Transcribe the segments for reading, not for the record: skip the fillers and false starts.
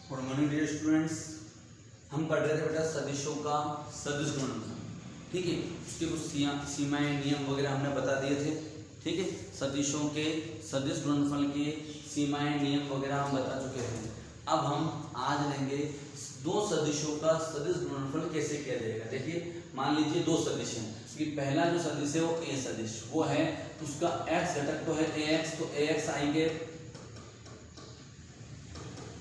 Good morning dear students. हम पढ़ रहे थे बेटा सदिशों का सदिश गुणनफल। ठीक है, उसके कुछ सीमाएं नियम वगैरह हमने बता दिए थे। ठीक है, सदिशों के सदिश गुणनफल के सीमाएं नियम वगैरह हम बता चुके हैं। अब हम आज लेंगे दो सदिशों का सदिश गुणनफल कैसे किया जाएगा। देखिए, मान लीजिए दो सदिश हैं कि पहला जो सदिश है वो ए सदिश वो है, उसका एक्स घटक तो है ax, तो ax आई के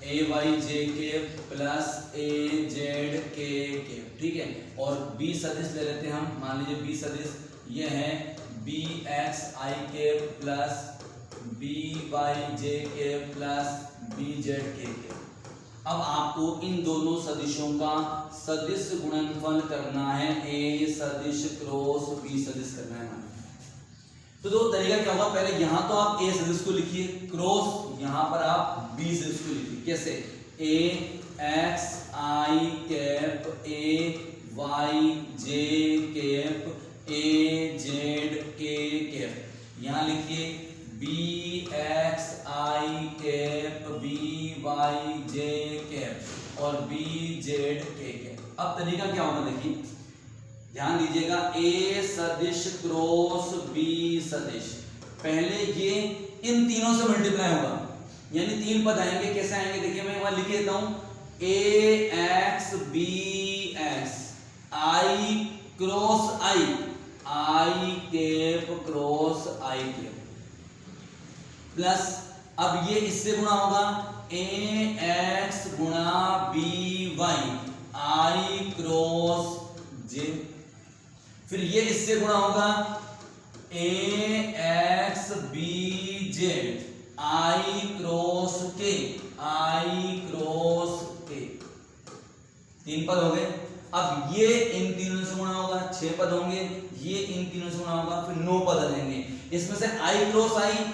ए वाई जे के प्लस ए जेड के। ठीक है, और बी सदिश ले लेते हैं हम। मान लीजिए बी सदिश ये है बी एक्स आई के प्लस बी वाई जे के प्लस बी जेड के। अब आपको इन दोनों सदिशों का सदिश गुणनफल करना है। ए सदिश क्रॉस बी सदिश करना है। तो दो तरीका क्या होगा, पहले यहां तो आप ए सदिश को लिखिए, क्रॉस यहां पर आप बी सदिश को लिखिए। कैसे? A x i cap a y j cap a z k cap. यहां लिखिए b x i cap b y j cap और बी जेड के कैप। अब तरीका क्या होगा, देखिए ध्यान दीजिएगा। ए सदिश क्रॉस बी सदिश, पहले ये इन तीनों से मल्टीप्लाई होगा, यानी तीन पद आएंगे। कैसे आएंगे देखिए, मैं वहां लिख देता हूं। A x b x i cross i i cap cross i cap plus, अब ये इससे गुणा होगा ए एक्स गुणा b y i cross j. फिर ये इससे गुणा होगा a x b z i cross k i cross के। तीन पद हो गए। अब ये इन तीनों से गुणा होगा, 6 पद होंगे। ये इन तीनों से गुणा होगा, फिर 9 पद आ जाएंगे। इसमें से आई क्रॉस आई,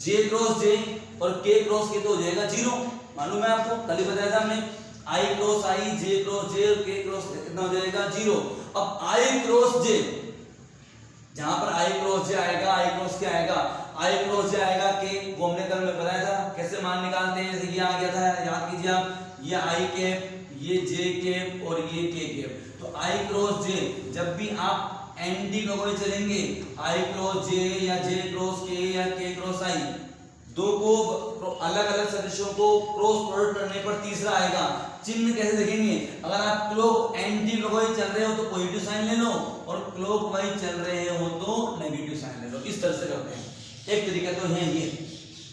जे क्रॉस जे और के क्रॉस के तो हो जाएगा 0। मालूम है आपको, कल ही बताया था हमने। आई क्रॉस आई, जे क्रॉस जे और के क्रॉस कितना हो जाएगा 0। अब आई क्रॉस जे, जहां पर आई क्रॉस जे आएगा, आई क्रॉस क्या आएगा, आई क्रॉस जे आएगा के, वो हमने कल में बताया था कैसे मान निकालते हैं। जैसे ये आ गया था, याद कीजिए आप, ये आई कैप, ये जे कैप और ये के कैप। तो आई क्रॉस जे, जब भी आप एंटी क्लॉकवाइज चलेंगे, आई क्रॉस जे या जे क्रॉस के या के क्रॉस आई, दो को अलग अलग सदिशों को क्रॉस प्रोडक्ट करने पर तीसरा आएगा। चिन्ह कैसे देखेंगे, अगर आप क्लॉक एंटी क्लॉकवाइज चल रहे हो तो पॉजिटिव साइन ले लो, और क्लॉकवाइज चल रहे हो तो नेगेटिव साइन ले लो। इस तरह से करते हैं। एक तरीका तो है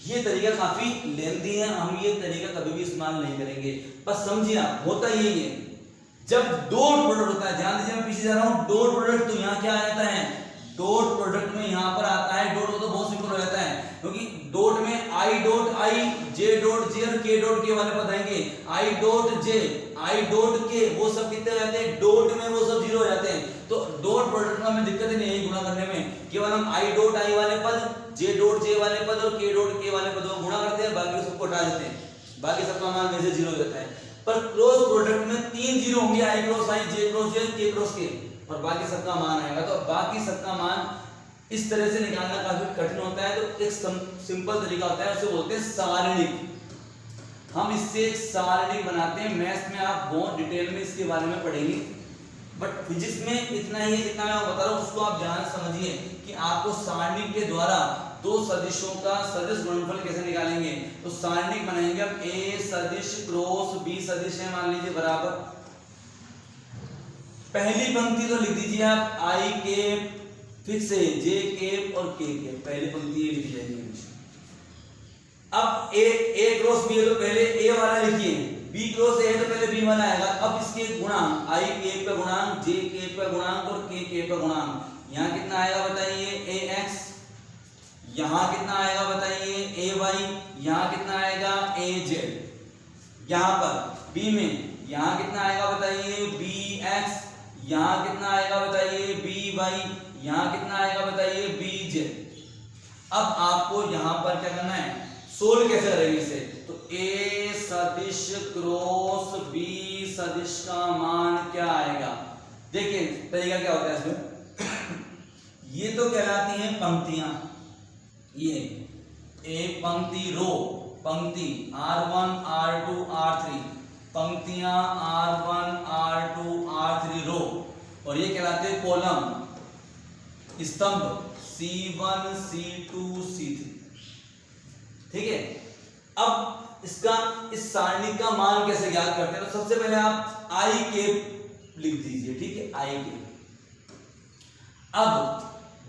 ये तरीका काफी लेंथी है, हम ये तरीका कभी भी इस्तेमाल नहीं करेंगे। बस समझिए आप, होता यही है जब डॉट प्रोडक्ट होता है। ध्यान दीजिए, मैं पीछे जा रहा हूं। डॉट प्रोडक्ट तो यहाँ क्या आ जाता है, डॉट प्रोडक्ट में यहाँ पर आता है डॉट, तो बहुत सिंपल हो जाता है, क्योंकि डॉट में I dot I, J dot J और के डॉट के वाले पद आएंगे। I dot J, I dot के, वो सब कितने हो जाते हैं, डॉट में वो सब 0 हो जाते हैं। तो डॉट प्रोडक्ट में हमें दिक्कत ही नहीं है गुणा करने में। केवल हम आई डॉट आई वाले पद, जे डॉट जे वाले पद और के डॉट के वाले पदों को गुणा करते हैं, बाकी सबको हटा देते हैं, बाकी सबका मान में से 0 हो जाता है। पर क्रॉस प्रोडक्ट में 3 0 होंगे, आई क्रॉस आई, जे क्रॉस जे, के क्रॉस के, और बाकी सबका मान आएगा। तो बाकी सबका मान इस तरह से निकालना काफी कठिन होता है। तो एक सिंपल तरीका होता है, उसे बोलते हैं सारणिक। हम इससे एक सारणिक बनाते हैं। मैथ्स में आप बहुत डिटेल में इसके बारे में पढ़ेंगे, बट फिजिक्स में इतना ही है जितना मैं बता रहा हूं, उसको आप ध्यान समझिए कि आपको सारणिक के द्वारा दो सदिशों का सदिश गुणनफल कैसे निकालेंगे। तो सारणिक बनाएंगे अब। ए सदिश क्रॉस बी सदिश है, मान लीजिए बराबर, पहली पंक्ति तो लिख दीजिए आप आई के फिक्स है, जे कैप और के कैप, पहली पंक्ति ये लिख जाएगी। अब ए क्रॉस बी है तो पहले ए वाला लिखिए, बी क्रॉस ए है तो पहले बी वाला आएगा। अब इसके गुणांक, आई कैप का गुणांक, जे कैप का गुणांक और के कैप का गुणांक, यहाँ कितना आएगा बताइए, ए एक्स, यहाँ कितना आएगा बताइए, ए वाई, यहाँ कितना आएगा, ए जेड। यहाँ पर बी में यहाँ कितना आएगा बताइए, बी एक्स, यहाँ कितना आएगा बताइए, बी वाई, यहाँ कितना आएगा बताइए, बी जेड। अब आपको यहाँ पर क्या करना है, सोल्व कैसे करेंगे इसे। तो ए सदिश क्रॉस बी सदिश का मान क्या आएगा। देखिए तरीका क्या होता है इसमें। ये तो कहलाती हैं पंक्तियां, ये एक पंक्ति रो, पंक्ति R1 R2 R3, पंक्तियां R1 R2 R3 रो, और ये कहलाते हैं कॉलम, स्तंभ C1 C2 C3। ठीक है, अब इसका इस सारणी का मान कैसे ज्ञात करते हैं? तो सबसे पहले आप आई कैप लिख दीजिए। ठीक है, आई कैप। अब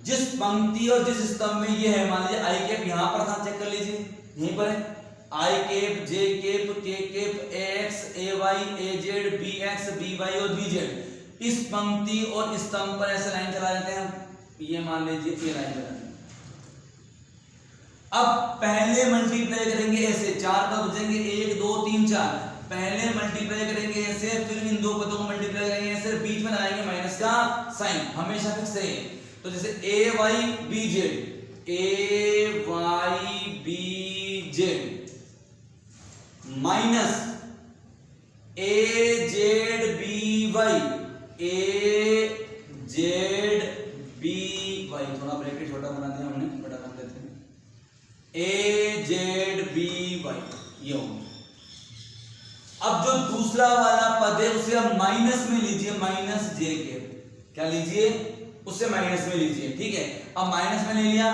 जिस पंक्ति और जिस स्तंभ में ये है, मान लीजिए आई कैप यहां पर था, चेक कर लीजिए, यहीं पर है i cap, j cap, k cap, a x, a y, a z, b x, b y और बी जेड। इस पंक्ति और स्तंभ पर ऐसे लाइन चला देते हैं, ये मान लीजिए ये लाइन चला। अब पहले मल्टीप्लाई करेंगे ऐसे, चार का बचेंगे 1 2 3 4, पहले मल्टीप्लाई करेंगे ऐसे, फिर इन दो पदों को मल्टीप्लाई करेंगे ऐसे, बीच में लगाएंगे माइनस का साइन, हमेशा फिक्स है। तो जैसे ए y b Z, A y b z minus a z b Y, a z b Y, थोड़ा ब्रैकेट छोटा बना दिया हमने, बड़ा कर देते हैं, ए जेड बी वाई, ये होगा। अब जो दूसरा वाला पद है उसे आप माइनस में लीजिए, माइनस जे के, क्या लीजिए, उससे माइनस में लीजिए। ठीक है, अब माइनस में ले लिया,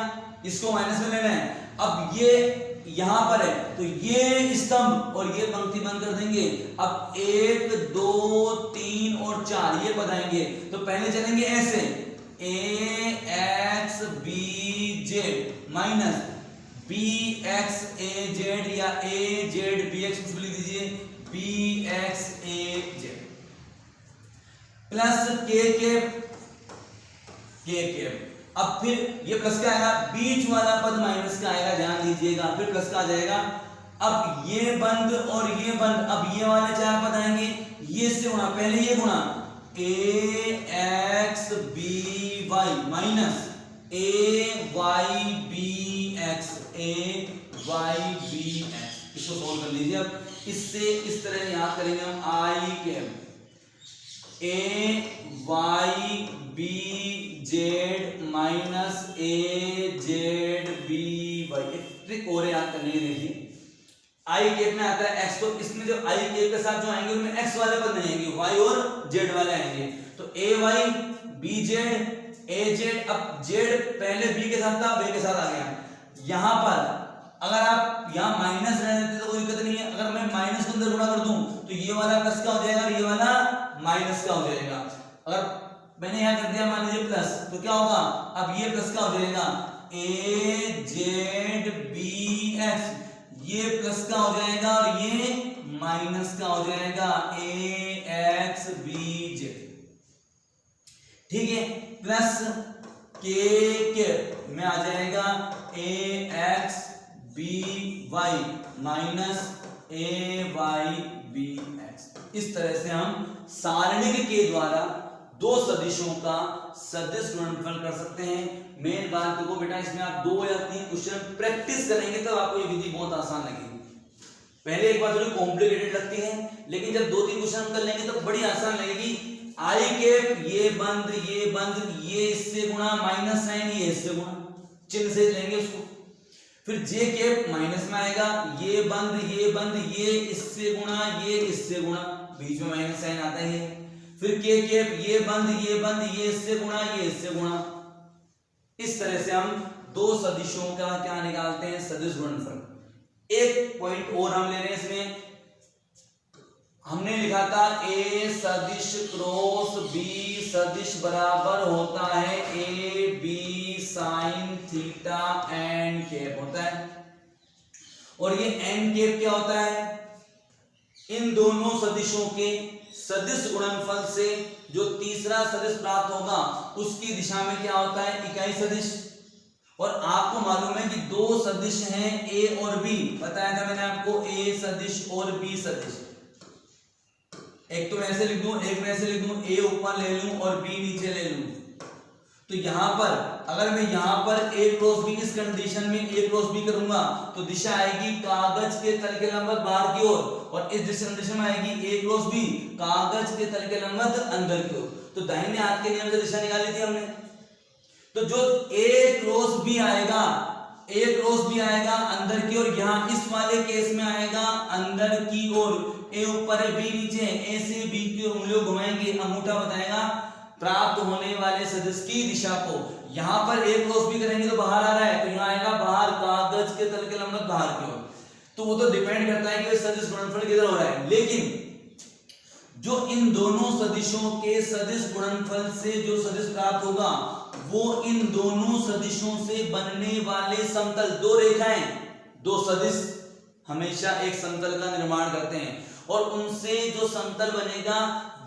इसको माइनस में लेना है। अब ये यहां पर है तो ये स्तंभ और ये पंक्ति बंद कर देंगे। अब 1 2 3 और 4 ये पद आएंगे, तो पहले चलेंगे ऐसे, a x b z minus b x a z, या ए जेड बी एक्स, कुछ लिख दीजिए, b x a z plus k cap, k cap. अब फिर ये प्लस का आएगा, बीच वाला पद माइनस का आएगा, ध्यान दीजिएगा, फिर प्लस का आ जाएगा। अब ये बंद और ये बंद, अब ये वाले चार पद आएंगे, ये से गुणा, पहले ये गुणा, a x b y minus a y b x, a y b x, इसको सोल्व कर लीजिए। अब इससे इस तरह याद करेंगे हम, i cap a y b z minus a z b y. एक ट्रिक और याद करने की, देखिए आई कैप में आता है एक्स, तो इसमें जो आई कैप के साथ जो आएंगे उनमें एक्स वाले पद नहीं आएंगे, वाई और जेड वाले आएंगे। तो ए वाई बी जेड, ए जेड, अब जेड पहले बी के साथ था, बी के साथ आ गया। यहां पर अगर आप यहां माइनस रह देते तो कोई दिक्कत नहीं है, अगर मैं माइनस को अंदर गुणा कर दूं तो ये वाला प्लस का हो जाएगा और ये वाला माइनस का हो जाएगा। अगर मैंने यहां कर दिया मान लीजिए प्लस, तो क्या होगा, अब ये प्लस का हो जाएगा, ए जेड बी एक्स, ये प्लस का हो जाएगा और ये माइनस का हो जाएगा, ए एक्स बी जेड। ठीक है, प्लस के में आ जाएगा ए x b y minus a y b x. इस तरह से हम सारणिक के द्वारा दो सदिशों का सदिश गुणनफल कर सकते हैं। मेन बात देखो बेटा, इसमें आप 2 या 3 क्वेश्चन प्रैक्टिस करेंगे तब आपको ये विधि बहुत आसान लगेगी। पहले एक बार थोड़ी कॉम्प्लिकेटेड लगती है, लेकिन जब 2-3 क्वेश्चन कर लेंगे तो बड़ी आसान लगेगी। आई कैप ये बंद, ये बंद, ये इससे गुणा, माइनस साइन ये इससे गुणा, चिन्ह से लेंगे उसको। फिर जे कैप माइनस में आएगा, ये बंद, ये बंद, ये इससे गुणा, ये इससे गुणा, बीच में माइनस साइन आता ही है। फिर के कैप ये बंद, ये बंद, ये इससे गुणा, ये इससे गुणा। इस तरह से हम दो सदिशों का क्या निकालते हैं, सदिश गुणनफल। एक पॉइंट और हम ले रहे हैं इसमें, हमने लिखा था ए सदिश क्रॉस बी सदिश बराबर होता है A B sine theta n cap होता है। और ये एन कैप क्या होता है, इन दोनों सदिशों के सदिश गुणनफल से जो तीसरा सदिश प्राप्त होगा उसकी दिशा में क्या होता है, इकाई सदिश। और आपको मालूम है कि दो सदिश हैं ए और बी, बताया था मैंने आपको, ए सदिश और बी सदिश। एक तो मैं ऐसे लिख दूं, एक मैं ऐसे लिख दूं, ए ऊपर ले लूं और बी नीचे ले लूं। तो यहां पर अगर मैं यहां पर ए क्रॉस बी इस कंडीशन में ए क्रॉस बी करूंगा तो दिशा आएगी कागज के तल के लंबवत बाहर की ओर, और इस कंडीशन में आएगी ए क्रॉस बी कागज के तल के लंबवत अंदर की ओर। तो दाहिने हाथ के नियम से दिशा निकाली थी हमने। तो जो ए क्रॉस बी आएगा, एक क्रॉस भी आएगा अंदर की ओर, यहाँ इस वाले केस में आएगा अंदर की ओर, ए ऊपर है बी नीचे है, ए से बी की ओर उंगलियों घुमाएंगे, अंगूठा बताएगा प्राप्त होने वाले सदिश की दिशा को। यहाँ पर एक क्रॉस भी करेंगे तो बाहर आ रहा है, तो यहाँ आएगा बाहर, कागज के तल के लंबवत बाहर की ओर। तो वो तो डिपेंड करता है कि सदिश गुणनफल किधर हो रहा है, लेकिन जो इन दोनों सदिशों के सदिश गुणनफल से जो सदिश प्राप्त होगा वो इन दोनों सदिशों से बनने वाले समतल, दो रेखाएं, दो सदिश हमेशा एक समतल का निर्माण करते हैं, और उनसे जो समतल बनेगा,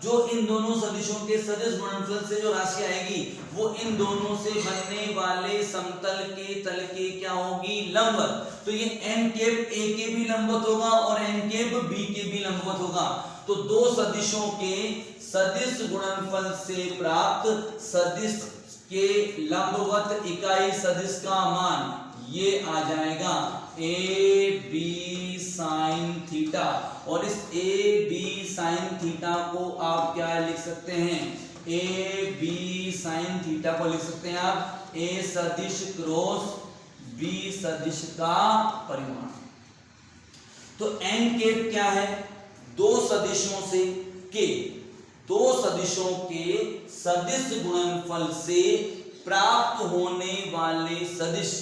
जो इन दोनों सदिशों के सदिश गुणनफल से जो राशि आएगी वो इन दोनों से बनने वाले समतल के तल के क्या होगी, लंबवत। तो ये n कैप a के भी लंबवत होगा और n कैप b के भी लंबवत होगा। तो दो सदिशों के सदिश गुणनफल से प्राप्त सदिश के लंबवत इकाई सदिश का मान ये आ जाएगा ए बी साइन थीटा, और इस ए बी साइन थीटा को आप क्या लिख सकते हैं, ए बी साइन थीटा को लिख सकते हैं आप ए सदिश क्रॉस बी सदिश का परिमाण। तो n कैप क्या है, दो सदिशों से के, दो सदिशों के सदिश गुणनफल से प्राप्त होने वाले सदिश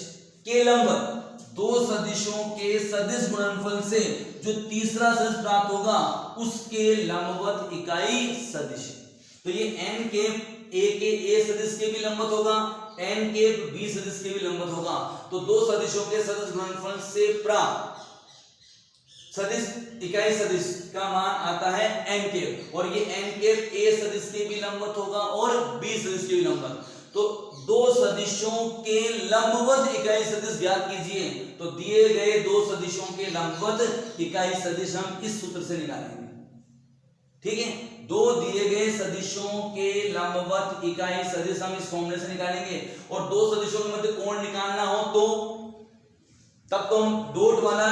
के लंबवत, दो सदिशों के सदिश गुणनफल से जो तीसरा सदिश प्राप्त होगा उसके लंबवत इकाई सदिश। तो ये n कैप a के a सदिश के भी लंबवत होगा, n कैप b सदिश के भी लंबवत होगा। तो दो सदिशों के सदिश गुणनफल से प्राप्त सदिश इकाई सदिश का मान आता है n कैप, और ये n कैप a सदिश के भी लंबवत होगा और b सदिश के भी लंबवत। तो दो सदिशों के लंबवत इकाई सदिश ज्ञात कीजिए, तो दिए गए दो सदिशों के लंबवत इकाई सदिश हम इस सूत्र से निकालेंगे। ठीक है, दो दिए गए सदिशों के लंबवत इकाई सदिश हम इस फॉर्मूले से निकालेंगे, और दो सदिशों के मध्य कोण निकालना हो तो तब तो हम डॉट वाला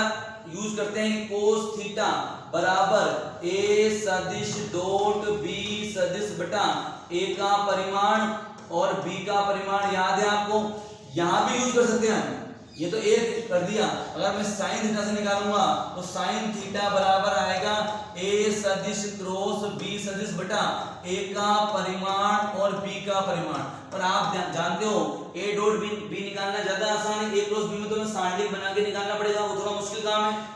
यूज करते हैं, कोस थीटा बराबर ए सदिश डॉट बी सदिश बटा ए का परिमाण और बी का परिमाण याद है आपको, यहां भी यूज कर सकते हैं। ये तो एक कर दिया, अगर मैं साइन थीटा से निकालूंगा तो साइन थीटा बराबर आएगा ए सदिश क्रॉस बी सदिश बटा ए का परिमाण और बी का परिमाण। पर आप जानते हो ए डॉट बी निकालना ज्यादा आसान है, ए क्रॉस बी में तो मैं सांडिक बना के निकालना पड़ेगा, वो थोड़ा मुश्किल काम है।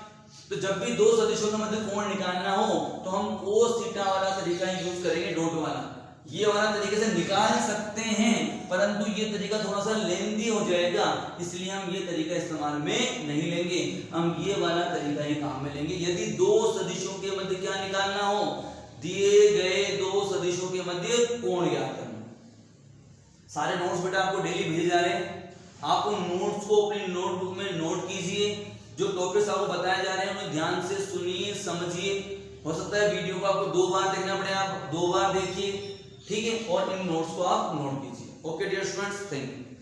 तो जब भी दो सदिशों के मध्य कोण निकालना हो तो हम कोस थीटा वाला तरीका यूज करेंगे, डॉट वाला। ये वाला तरीके से निकाल सकते हैं, परंतु ये तरीका थोड़ा सा लेंदी हो जाएगा, इसलिए हम ये तरीका इस्तेमाल में नहीं लेंगे, हम ये वाला तरीका ही काम में लेंगे। यदि दो सदिशों के मध्य क्या निकालना हो, दिए गए दो सदिशों के मध्य कोण ज्ञात करना। सारे नोट्स बेटा आपको डेली भेजे जा रहे हैं, आप उन नोट्स को अपनी नोटबुक में नोट कीजिए, जो टॉपिक्स आपको बताए जा रहे हैं उन्हें ध्यान से सुनिए समझिए। हो सकता है वीडियो को आपको 2 बार देखना पड़े, आप 2 बार देखिए, ठीक है, और इन नोट्स को आप नोट कीजिए। Okay dear students, thank you.